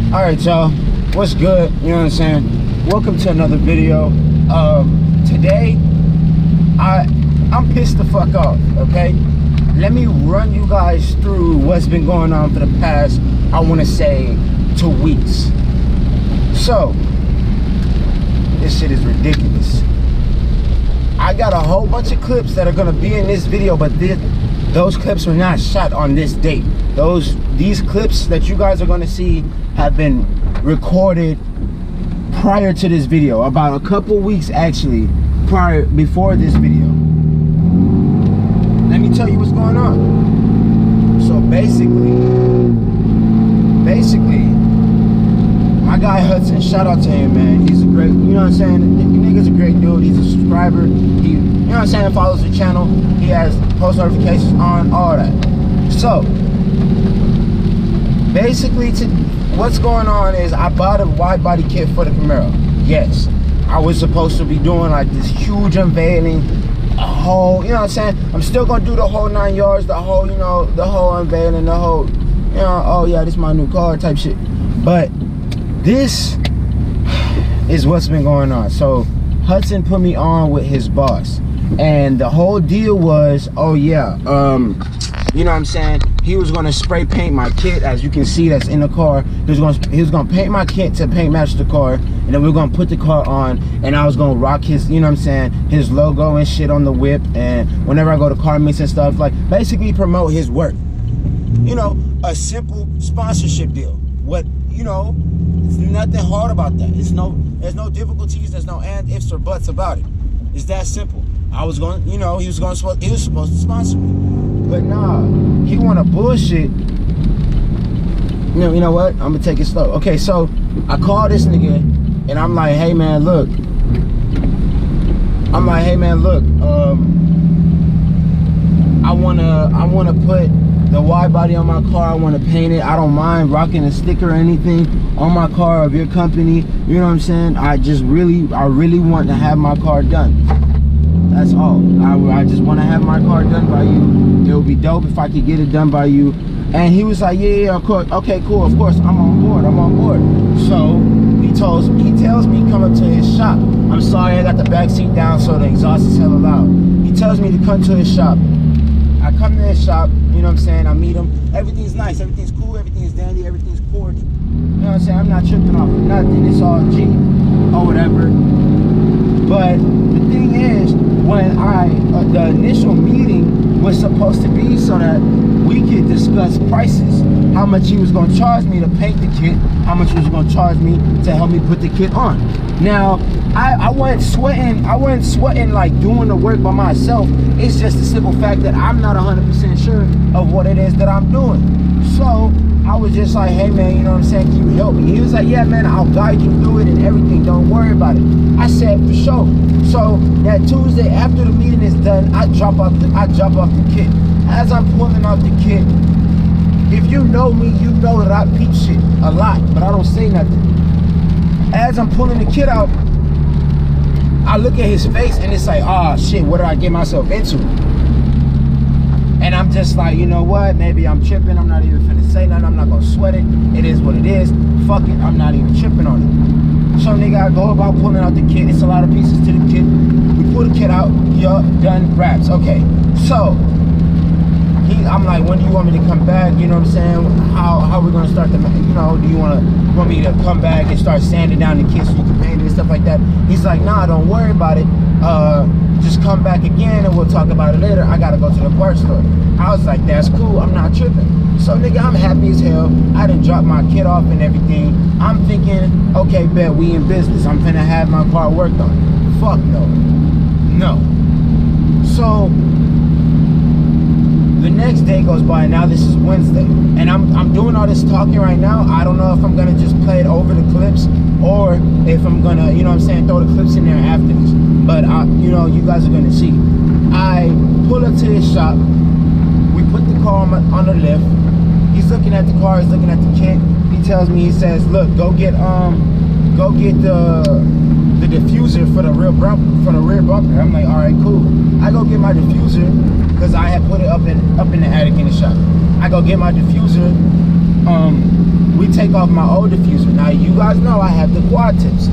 All right, y'all, what's good? You know what I'm saying? Welcome to another video. Today I'm pissed the fuck off. Okay, let me run you guys through what's been going on for the past, I want to say, 2 weeks. So this shit is ridiculous. I got a whole bunch of clips that are gonna be in this video, but those clips were not shot on this date. These clips that you guys are gonna see have been recorded prior to this video, about a couple weeks actually before this video. Let me tell you what's going on. So basically my guy Hudson, shout out to him, man. He's a great, you know what I'm saying? The nigga's a great dude. He's a subscriber. He, you know what I'm saying, follows the channel. He has post notifications on, all that. So basically, what's going on is I bought a wide body kit for the Camaro. Yes, I was supposed to be doing like this huge unveiling, a whole, you know what I'm saying? I'm still gonna do the whole 9 yards, the whole, you know, the whole unveiling, the whole, you know, oh yeah, this is my new car type shit. But this is what's been going on. So Hudson put me on with his boss, and the whole deal was, oh yeah, you know what I'm saying, he was gonna spray paint my kit, as you can see that's in the car. He was gonna paint my kit to paint match the car, and then we were gonna put the car on, and I was gonna rock his, you know what I'm saying, his logo and shit on the whip, and whenever I go to car meets and stuff, like basically promote his work. You know, a simple sponsorship deal. What, you know, it's nothing hard about that. There's no difficulties, there's no and, ifs, or buts about it. It's that simple. I was going, you know, he was supposed to sponsor me. But nah, he wanna bullshit. You know what? I'm gonna take it slow. Okay, so I called this nigga and I'm like, hey man, look. I wanna put the wide body on my car. I want to paint it. I don't mind rocking a sticker or anything on my car of your company. You know what I'm saying? I really want to have my car done. That's all. I just want to have my car done by you. It would be dope if I could get it done by you. And he was like, yeah, of course. Okay, cool. Of course, I'm on board. So he tells me come up to his shop. I'm sorry, I got the back seat down, so the exhaust is hella loud. He tells me to come to his shop. I come to his shop, you know what I'm saying, I meet him. Everything's nice, everything's cool, everything's dandy, everything's cordial. You know what I'm saying? I'm not tripping off of nothing. It's all G or whatever. But the thing is, when the initial meeting was supposed to be so that we could discuss prices, how much he was going to charge me to paint the kit, how much he was going to charge me to help me put the kit on. Now, I wasn't sweating like doing the work by myself. It's just the simple fact that I'm not 100% sure of what it is that I'm doing. So I was just like, hey man, you know what I'm saying, can you help me? He was like, yeah man, I'll guide you through it and everything, don't worry about it. I said, for sure. So that Tuesday after the meeting is done, I drop off the kit. As I'm pulling off the kit, if you know me, you know that I peep shit a lot, but I don't say nothing. As I'm pulling the kit out, I look at his face and it's like, oh shit, what did I get myself into? And I'm just like, you know what, maybe I'm tripping, I'm not even finna say nothing, I'm not gonna sweat it. It is what it is, fuck it, I'm not even tripping on it. So nigga, I go about pulling out the kit. It's a lot of pieces to the kit. We pull the kit out, yup, done, wraps. Okay, so I'm like, when do you want me to come back? You know what I'm saying? How we gonna start the, you know, do you want me to come back and start sanding down the kit so you can paint it and stuff like that? He's like, nah, don't worry about it. Just come back again and we'll talk about it later. I gotta go to the parts store. I was like, that's cool, I'm not tripping. So nigga, I'm happy as hell. I done dropped my kit off and everything. I'm thinking, okay, bet, we in business. I'm finna have my car worked on. Fuck no. No. So the next day goes by, and now this is Wednesday, and I'm doing all this talking right now. I don't know if I'm gonna just play it over the clips or if I'm gonna, you know what I'm saying, throw the clips in there after this. But you know, you guys are gonna see. I pull up to his shop. We put the car on the lift. He's looking at the car. He's looking at the kit. He tells me, he says, "Look, go get the diffuser for the rear bumper." I'm like, all right, cool. I go get my diffuser because I had put it up in the attic in the shop. I go get my diffuser. We take off my old diffuser. Now you guys know I have the quad tips.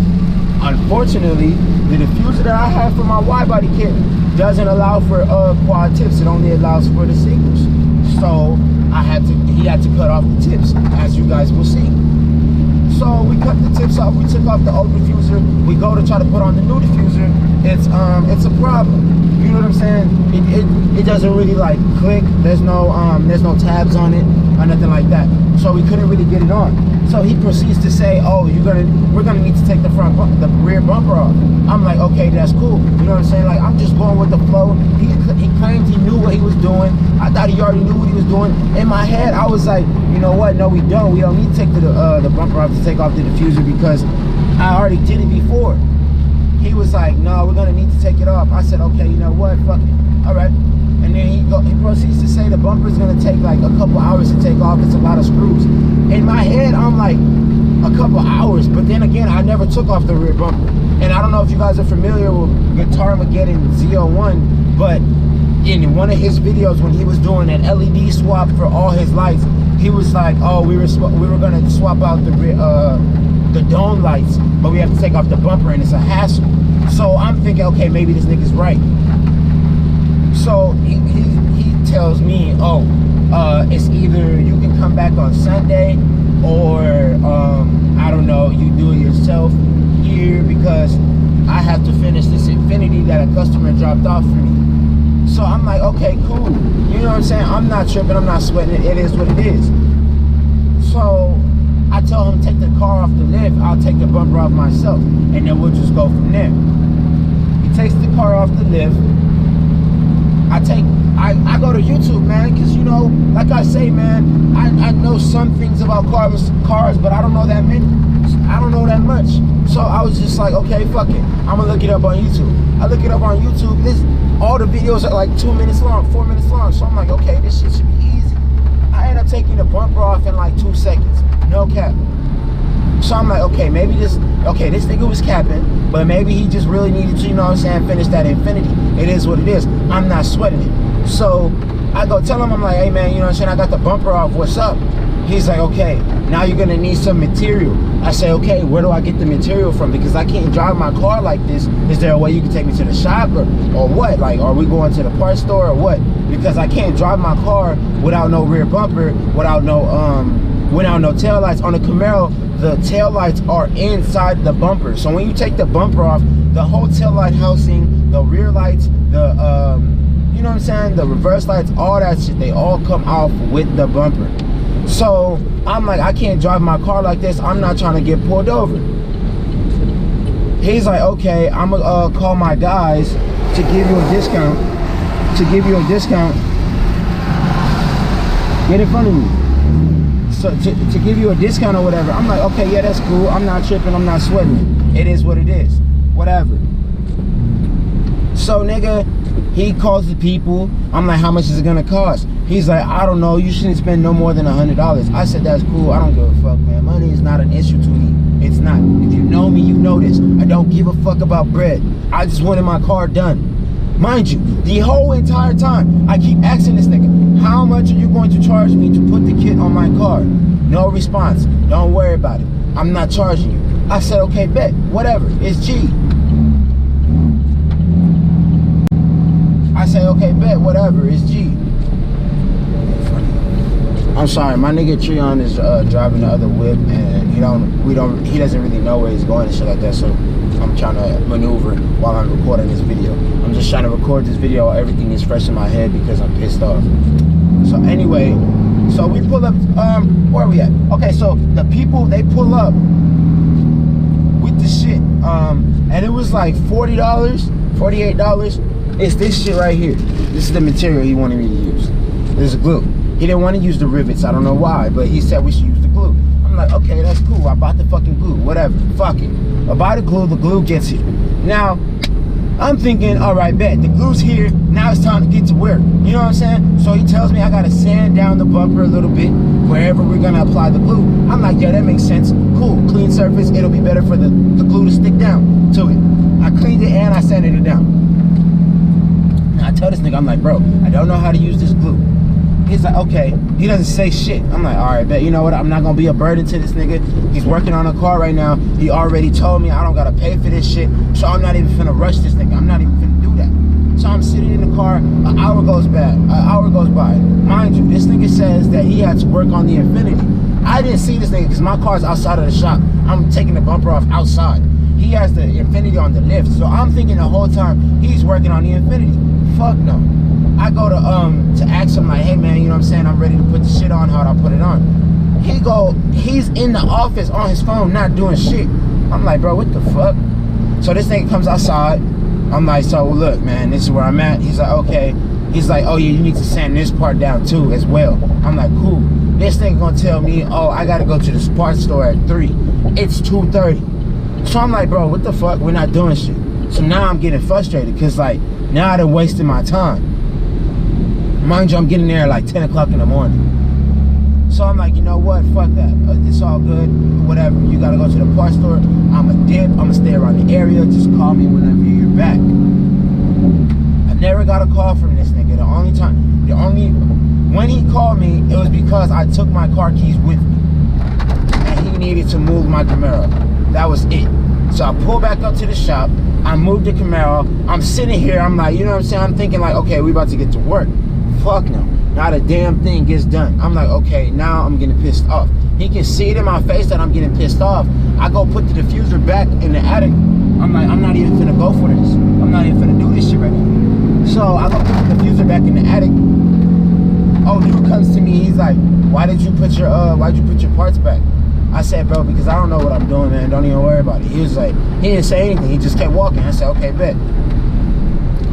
Unfortunately, the diffuser that I have for my wide body kit doesn't allow for quad tips. It only allows for the singles. So he had to cut off the tips, as you guys will see. So we cut the tips off. We took off the old diffuser. We go to try to put on the new diffuser. It's a problem. You know what I'm saying? It doesn't really like click. There's no tabs on it or nothing like that. So we couldn't really get it on. So he proceeds to say, "Oh, we're gonna need to take the rear bumper off." I'm like, "Okay, that's cool." You know what I'm saying? Like, I'm just going with the flow. He claimed he knew what he was doing. I thought he already knew what he was doing. In my head, I was like, you know what? No, we don't. We don't need to take the bumper off to take off the diffuser because I already did it before. He was like, "No, we're gonna need to take it off." I said, "Okay, you know what? Fuck it. All right." And then he proceeds to say the bumper is gonna take like a couple hours to take off. It's a lot of screws. In my head, I'm like, a couple hours. But then again, I never took off the rear bumper. And I don't know if you guys are familiar with Guitarmageddon Z01, but in one of his videos when he was doing an LED swap for all his lights, he was like, "Oh, we were gonna swap out the dome lights, but we have to take off the bumper and it's a hassle." So I'm thinking, okay, maybe this nigga's right. So he tells me, "Oh, it's either you can come back on Sunday or I don't know, you do it yourself here because I have to finish this Infinity that a customer dropped off for me." So I'm like, okay, cool. You know what I'm saying? I'm not tripping, I'm not sweating it. It is what it is. So I tell him, take the car off the lift, I'll take the bumper off myself, and then we'll just go from there. He takes the car off the lift. I go to YouTube, man, because, you know, like I say, man, I know some things about cars, but I don't know that many. I don't know that much. So I was just like, okay, fuck it. I'm gonna look it up on YouTube. I look it up on YouTube. All the videos are like 2 minutes long, 4 minutes long. So I'm like, okay, this shit should be easy. I end up taking the bumper off in like 2 seconds. No cap. So I'm like, okay, this nigga was capping, but maybe he just really needed to, you know what I'm saying, finish that Infinity. It is what it is. I'm not sweating it. So I go tell him, I'm like, "Hey man, you know what I'm saying, I got the bumper off, what's up?" He's like, "Okay, now you're gonna need some material." I say, "Okay, where do I get the material from? Because I can't drive my car like this. Is there a way you can take me to the shop or what? Like, are we going to the parts store or what? Because I can't drive my car without no rear bumper, without no tail lights. On the Camaro, the tail lights are inside the bumper. So when you take the bumper off, the whole tail light housing, the rear lights, you know what I'm saying, the reverse lights, all that shit, they all come off with the bumper. So I'm like, I can't drive my car like this. I'm not trying to get pulled over." He's like, "Okay, I'm gonna call my guys to give you a discount. Get in front of me. So to give you a discount or whatever." I'm like, "Okay, yeah, that's cool. I'm not tripping. I'm not sweating. It is what it is. Whatever." So nigga, he calls the people. I'm like, "How much is it gonna cost?" He's like, "I don't know. You shouldn't spend no more than $100. I said, "That's cool. I don't give a fuck, man. Money is not an issue to me. It's not. If you know me, you know this. I don't give a fuck about bread. I just wanted my car done." Mind you, the whole entire time, I keep asking this nigga, "How much are you going to charge me to put the kit on my car?" No response. "Don't worry about it. I'm not charging you." I said, "Okay, bet. Whatever. It's G." I say, "Okay, bet. Whatever. It's G." I'm sorry, my nigga Treon is driving the other whip, and he doesn't really know where he's going and shit like that. So I'm trying to maneuver while I'm recording this video. I'm just trying to record this video while everything is fresh in my head because I'm pissed off. So anyway, so we pull up. Where are we at? Okay, so the people, they pull up with the shit, and it was like $40, $48. It's this shit right here. This is the material he wanted me to use. This is glue. He didn't want to use the rivets. I don't know why, but he said we should use the glue. I'm like, okay, that's cool. I bought the fucking glue. Whatever. Fuck it. I buy the glue gets here. Now, I'm thinking, all right, bet. The glue's here. Now it's time to get to work. You know what I'm saying? So he tells me I got to sand down the bumper a little bit wherever we're going to apply the glue. I'm like, yeah, that makes sense. Cool. Clean surface. It'll be better for the glue to stick down to it. I cleaned it and I sanded it down. I tell this nigga, I'm like, "Bro, I don't know how to use this glue." He's like, okay. He doesn't say shit. I'm like, all right, bet. You know what? I'm not gonna be a burden to this nigga. He's working on a car right now. He already told me I don't gotta pay for this shit. So I'm not even finna rush this nigga. I'm not even finna do that. So I'm sitting in the car. An hour goes by. Mind you, this nigga says that he had to work on the Infinity. I didn't see this nigga because my car's outside of the shop. I'm taking the bumper off outside. He has the Infinity on the lift. So I'm thinking the whole time he's working on the Infinity. Fuck no. I go to ask him like, hey man, you know what I'm saying? I'm ready to put the shit on. How'd I put it on? He's in the office on his phone, not doing shit. I'm like, bro, what the fuck? So this nigga comes outside. I'm like, so look, man, this is where I'm at. He's like, okay. He's like, oh yeah, you need to sand this part down too as well. I'm like, cool. This nigga gonna tell me, oh, I gotta go to the parts store at 3. It's 2:30. So I'm like, bro, what the fuck? We're not doing shit. So now I'm getting frustrated because like, now they're wasting my time. Mind you, I'm getting there at like 10 o'clock in the morning. So I'm like, you know what? Fuck that. It's all good. Whatever. You gotta go to the parts store. I'ma dip. I'ma stay around the area. Just call me whenever you're back. I never got a call from this nigga. When he called me, it was because I took my car keys with me. And he needed to move my Camaro. That was it. So I pulled back up to the shop. I moved the Camaro. I'm sitting here. I'm like, you know what I'm saying? I'm thinking like, okay, we about to get to work. Fuck no. Not a damn thing gets done. I'm like, okay, now I'm getting pissed off. He can see it in my face that I'm getting pissed off. I go put the diffuser back in the attic. I'm like, I'm not even finna go for this. I'm not even finna do this shit right now. So I go put the diffuser back in the attic. Oh, dude comes to me. He's like, why'd you put your parts back? I said, bro, because I don't know what I'm doing, man. Don't even worry about it. He was like, he didn't say anything. He just kept walking. I said, okay, bet.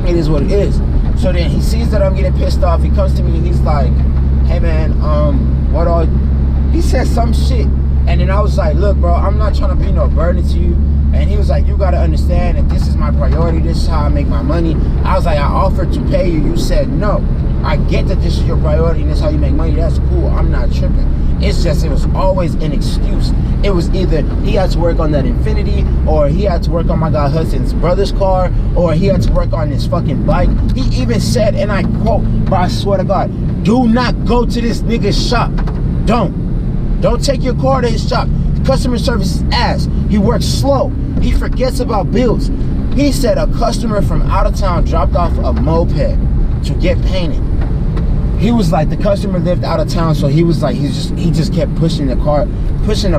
It is what it is. So then he sees that I'm getting pissed off. He comes to me and he's like, hey man, he said some shit. And then I was like, look, bro, I'm not trying to be no burden to you. And he was like, you gotta understand that this is my priority. This is how I make my money. I was like, I offered to pay you. You said no. I get that this is your priority and this is how you make money. That's cool. I'm not tripping. It's just, it was always an excuse. It was either he had to work on that Infinity, or he had to work on my guy Hudson's brother's car, or he had to work on his fucking bike. He even said, and I quote, but I swear to God, do not go to this nigga's shop. Don't take your car to his shop. Customer service is ass. He works slow. He forgets about bills. He said a customer from out of town dropped off a moped to get painted. He was like, the customer lived out of town, so he was like, he just kept pushing the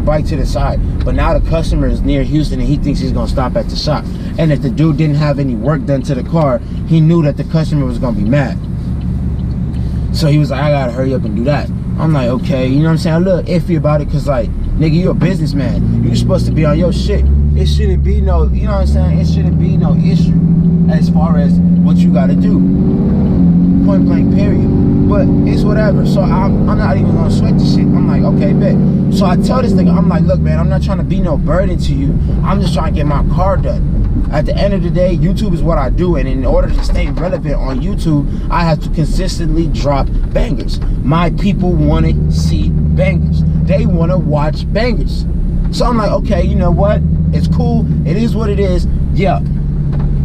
bike to the side. But now the customer is near Houston and he thinks he's gonna stop at the shop. And if the dude didn't have any work done to the car, he knew that the customer was gonna be mad. So he was like, I gotta hurry up and do that. I'm like, okay, you know what I'm saying? I'm a little iffy about it because like, nigga, you're a businessman. You're supposed to be on your shit. It shouldn't be no, you know what I'm saying? It shouldn't be no issue as far as what you gotta do. Point blank, period. But it's whatever. So I'm not even gonna sweat the shit. I'm like, okay, bet. So I tell this nigga, I'm like, look, man, I'm not trying to be no burden to you. I'm just trying to get my car done. At the end of the day, YouTube is what I do, and in order to stay relevant on YouTube, I have to consistently drop bangers. My people want to see bangers. They want to watch bangers. So I'm like, okay, you know what? It's cool. It is what it is. Yeah.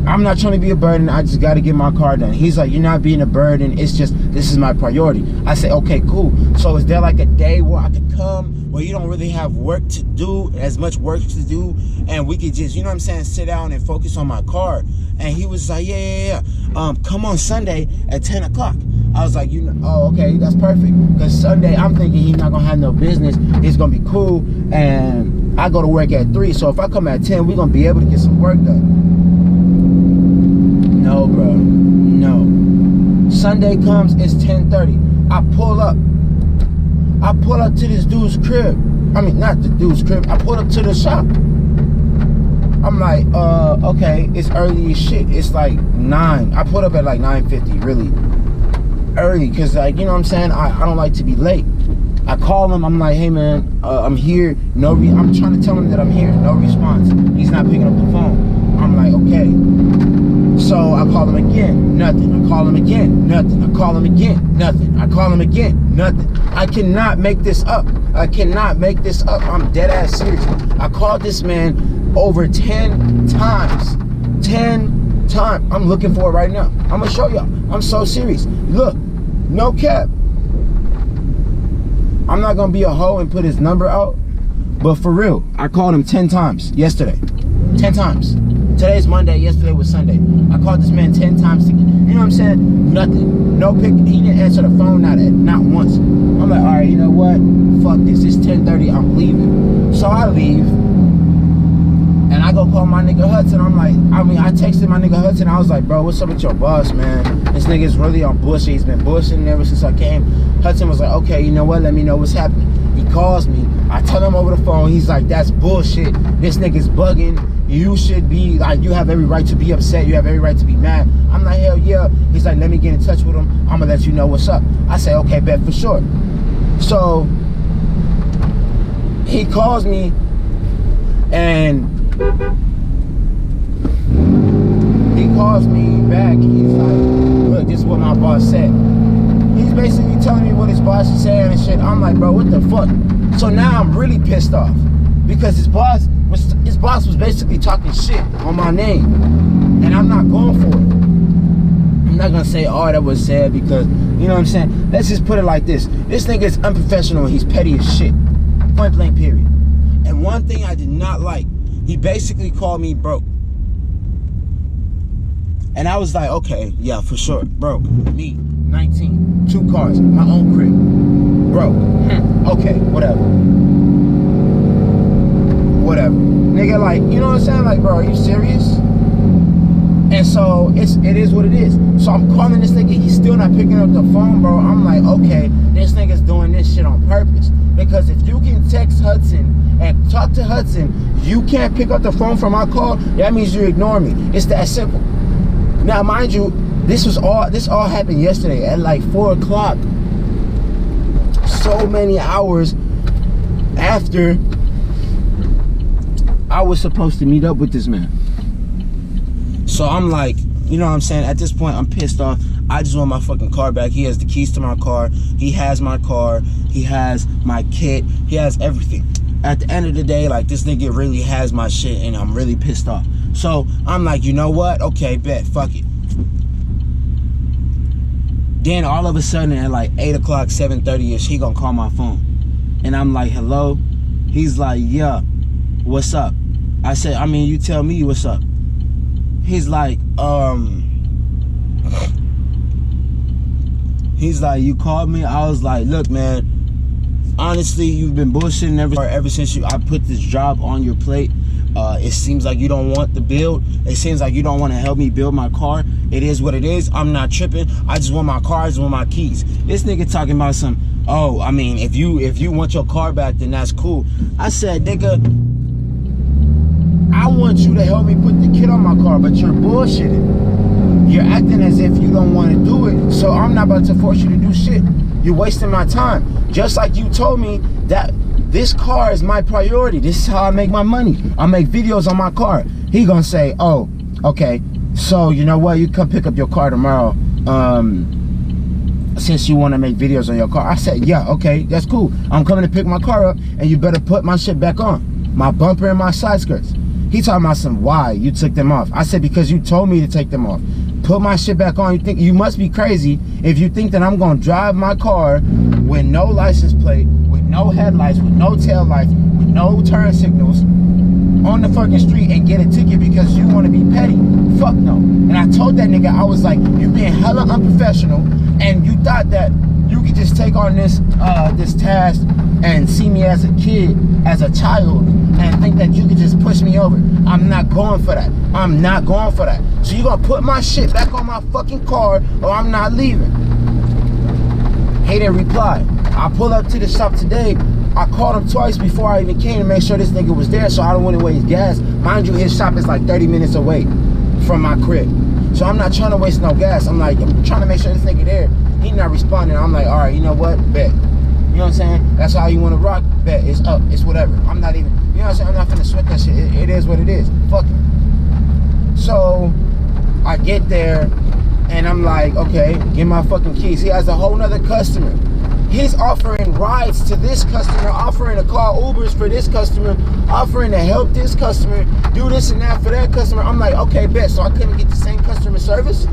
I'm not trying to be a burden. I just got to get my car done. He's like, you're not being a burden. It's just, this is my priority. I say, okay, cool. So is there like a day where I could come where you don't really have work to do, as much work to do, and we could just, you know what I'm saying, sit down and focus on my car? And he was like, yeah. Come on Sunday at 10 o'clock. I was like, oh, okay, that's perfect. Because Sunday, I'm thinking he's not going to have no business. It's going to be cool. And I go to work at 3. So if I come at 10, we're going to be able to get some work done. No, bro. No. Sunday comes, it's 10:30. I pull up to this dude's crib. I mean, not the dude's crib. I pull up to the shop. I'm like, okay, it's early as shit. It's like 9. I pulled up at like 9:50, really early, because like, you know what I'm saying? I don't like to be late. I call him, I'm like, hey man, I'm here. I'm trying to tell him that I'm here. No response. He's not picking up the phone. I'm like, okay. So I call him again, nothing. I call him again, nothing. I call him again, nothing. I call him again, nothing. I cannot make this up. I cannot make this up. I'm dead ass serious. I called this man over 10 times. 10 times. I'm looking for it right now. I'm gonna show y'all. I'm so serious. Look, no cap. I'm not gonna be a hoe and put his number out, but for real, I called him 10 times yesterday. 10 times. Today's Monday, yesterday was Sunday. I called this man 10 times to get, you know what I'm saying? Nothing. No pick. He didn't answer the phone, not once. I'm like, all right, you know what? Fuck this. It's 10:30. I'm leaving. So I leave. And I go call my nigga Hudson. I'm like, I texted my nigga Hudson. I was like, bro, what's up with your boss, man? This nigga's really on bullshit. He's been bullshitting ever since I came. Hudson was like, okay, you know what? Let me know what's happening. He calls me. I tell him over the phone. He's like, that's bullshit. This nigga's bugging. You should be, like, you have every right to be upset. You have every right to be mad. I'm like, hell yeah. He's like, let me get in touch with him. I'm gonna let you know what's up. I say, okay, bet, for sure. So he calls me and he calls me back. He's like, look, this is what my boss said. He's basically telling me what his boss is saying and shit. I'm like, bro, what the fuck? So now I'm really pissed off because his boss was basically talking shit on my name, and I'm not going for it. I'm not gonna say all that was said because, you know what I'm saying? Let's just put it like this. This nigga is unprofessional and he's petty as shit. Point blank period. And one thing I did not like, he basically called me broke. And I was like, okay, yeah, for sure. Broke. Me, 19, 2 cars, my own crib. Broke. Okay, whatever. Whatever. Nigga, like, you know what I'm saying? Like, bro, are you serious? And so it is what it is. So I'm calling this nigga, he's still not picking up the phone, bro. I'm like, okay, this nigga's doing this shit on purpose. Because if you can text Hudson and talk to Hudson, you can't pick up the phone from my call, that means you ignore me. It's that simple. Now, mind you, this all happened yesterday at like 4 o'clock. So many hours after I was supposed to meet up with this man. So I'm like, you know what I'm saying? At this point, I'm pissed off. I just want my fucking car back. He has the keys to my car. He has my car. He has my kit. He has everything. At the end of the day, like, this nigga really has my shit, and I'm really pissed off. So I'm like, you know what? Okay, bet. Fuck it. Then all of a sudden at like 8 o'clock, 7:30ish, he gonna call my phone. And I'm like, hello? He's like, yeah, what's up? I said, I mean, you tell me what's up. He's like, you called me? I was like, look, man, honestly, you've been bullshitting ever since I put this job on your plate. It seems like you don't want the build. It seems like you don't want to help me build my car. It is what it is. I'm not tripping. I just want my car. I just want my keys. This nigga talking about some, oh, I mean, if you want your car back, then that's cool. I said, nigga, I want you to help me put the kit on my car, but you're bullshitting. You're acting as if you don't want to do it, so I'm not about to force you to do shit. You're wasting my time. Just like you told me that this car is my priority. This is how I make my money. I make videos on my car. He gonna say, oh, okay, so you know what? You come pick up your car tomorrow, since you want to make videos on your car. I said, yeah, okay, that's cool. I'm coming to pick my car up, and you better put my shit back on. My bumper and my side skirts. He talking about some why you took them off. I said, because you told me to take them off. Put my shit back on. You must be crazy if you think that I'm gonna drive my car with no license plate, with no headlights, with no tail lights, with no turn signals on the fucking street and get a ticket because you want to be petty. Fuck no. And I told that nigga, I was like, you being hella unprofessional, and you thought that you could just take on this this task and see me as a kid, as a child, and think that you could just push me over. I'm not going for that. I'm not going for that. So you gonna put my shit back on my fucking car or I'm not leaving. He didn't reply. I pulled up to the shop today. I called him twice before I even came to make sure this nigga was there so I don't want to waste gas. Mind you, his shop is like 30 minutes away from my crib. So I'm not trying to waste no gas. I'm trying to make sure this nigga there. He not responding. I'm like, all right, you know what? Bet. You know what I'm saying? That's how you want to rock. Bet. It's up. It's whatever. I'm not even, you know what I'm saying? I'm not finna sweat that shit. It is what it is. Fuck it. So I get there and I'm like, okay, get my fucking keys. He has a whole nother customer. He's offering rides to this customer, offering to call Ubers for this customer, offering to help this customer, do this and that for that customer. I'm like, okay, bet. So I couldn't get the same customer service?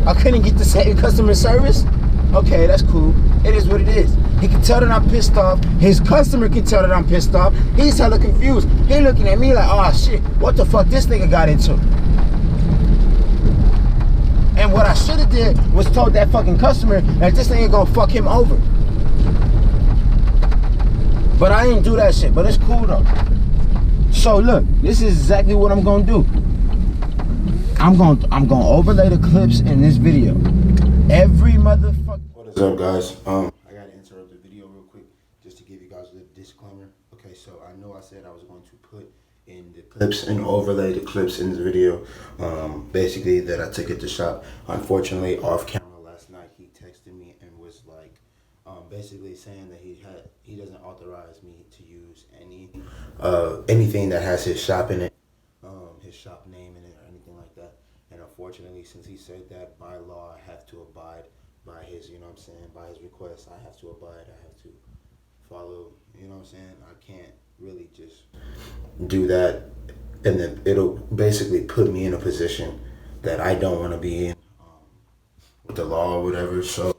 I couldn't get the same customer service? Okay, that's cool. It is what it is. He can tell that I'm pissed off. His customer can tell that I'm pissed off. He's hella confused. He looking at me like, oh shit, what the fuck this nigga got into? And what I should have did was told that fucking customer that this nigga gonna fuck him over. But I didn't do that shit, but it's cool though. So look, this is exactly what I'm gonna do. I'm gonna overlay the clips in this video. Every motherfucker. What is up, guys? I gotta interrupt the video real quick just to give you guys a disclaimer. Okay, so I know I said I was going to put in the clips and overlay the clips in the video. Basically that I took at the shop. Unfortunately, off camera last night, he texted me and was like, basically saying that he doesn't authorize me to use anything that has his shop in it, his shop name in it or anything like that. And unfortunately, since he said that, by law I have to abide by his, you know what I'm saying, by his request. I have to abide, I have to follow, you know what I'm saying. I can't really just do that, and then it'll basically put me in a position that I don't want to be in with the law or whatever. So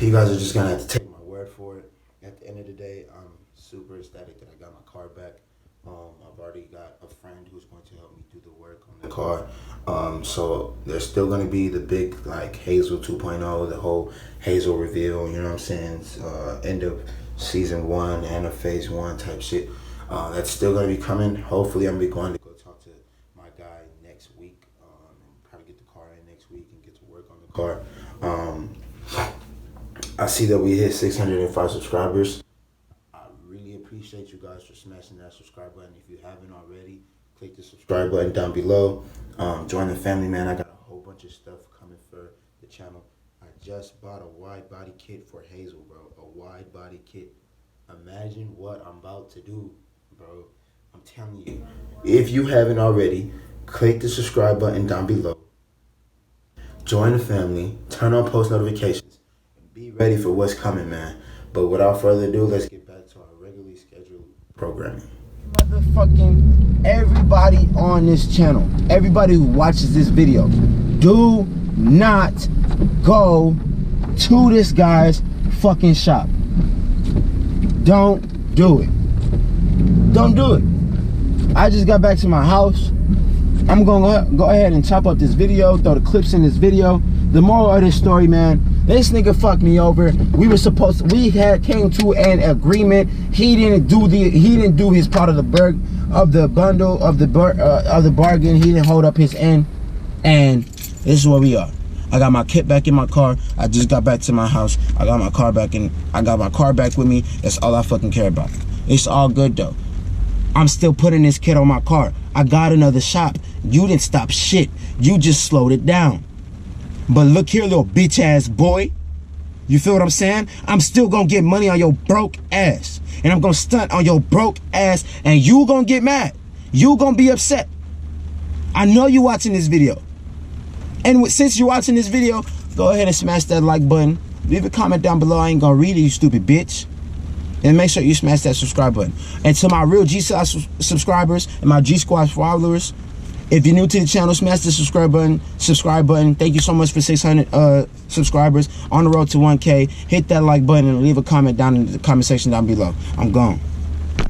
you guys are just gonna have to take my word for it. At the end of the day, I'm super ecstatic that I got my car back. I've already got a friend who's going to help me do the work on the car. So there's still going to be the big, like, Hazel 2.0, the whole Hazel reveal, you know what I'm saying? End of season 1 and a phase 1 type shit. That's still going to be coming. Hopefully I'm going to go talk to my guy next week, and probably get the car in next week and get to work on the car. I see that we hit 605 subscribers. Appreciate you guys for smashing that subscribe button. If you haven't already, click the subscribe button down below. Join the family, man. I got a whole bunch of stuff coming for the channel. I just bought a wide body kit for Hazel, bro. A wide body kit. Imagine what I'm about to do, bro. I'm telling you. If you haven't already, click the subscribe button down below. Join the family. Turn on post notifications. And be ready for what's coming, man. But without further ado, let's get back to our regularly scheduled programming. Motherfucking everybody on this channel, everybody who watches this video, do not go to this guy's fucking shop. Don't do it. Don't do it. I just got back to my house. I'm gonna go ahead and chop up this video, throw the clips in this video. The moral of this story, man, this nigga fucked me over. We came to an agreement. He didn't do his part of the bargain. He didn't hold up his end, and this is where we are. I got my kit back in my car. I just got back to my house. I got my car back with me. That's all I fucking care about. It's all good though. I'm still putting this kit on my car. I got another shop. You didn't stop shit. You just slowed it down. But look here, little bitch ass boy. You feel what I'm saying? I'm still gonna get money on your broke ass. And I'm gonna stunt on your broke ass. And you gonna get mad. You gonna be upset. I know you watching this video. And since you're watching this video, go ahead and smash that like button. Leave a comment down below. I ain't gonna read it, you stupid bitch. And make sure you smash that subscribe button. And to my real G-Squad subscribers and my G-Squad followers, if you're new to the channel, smash the subscribe button. Thank you so much for 600 subscribers on the road to 1K. Hit that like button and leave a comment down in the comment section down below. I'm gone.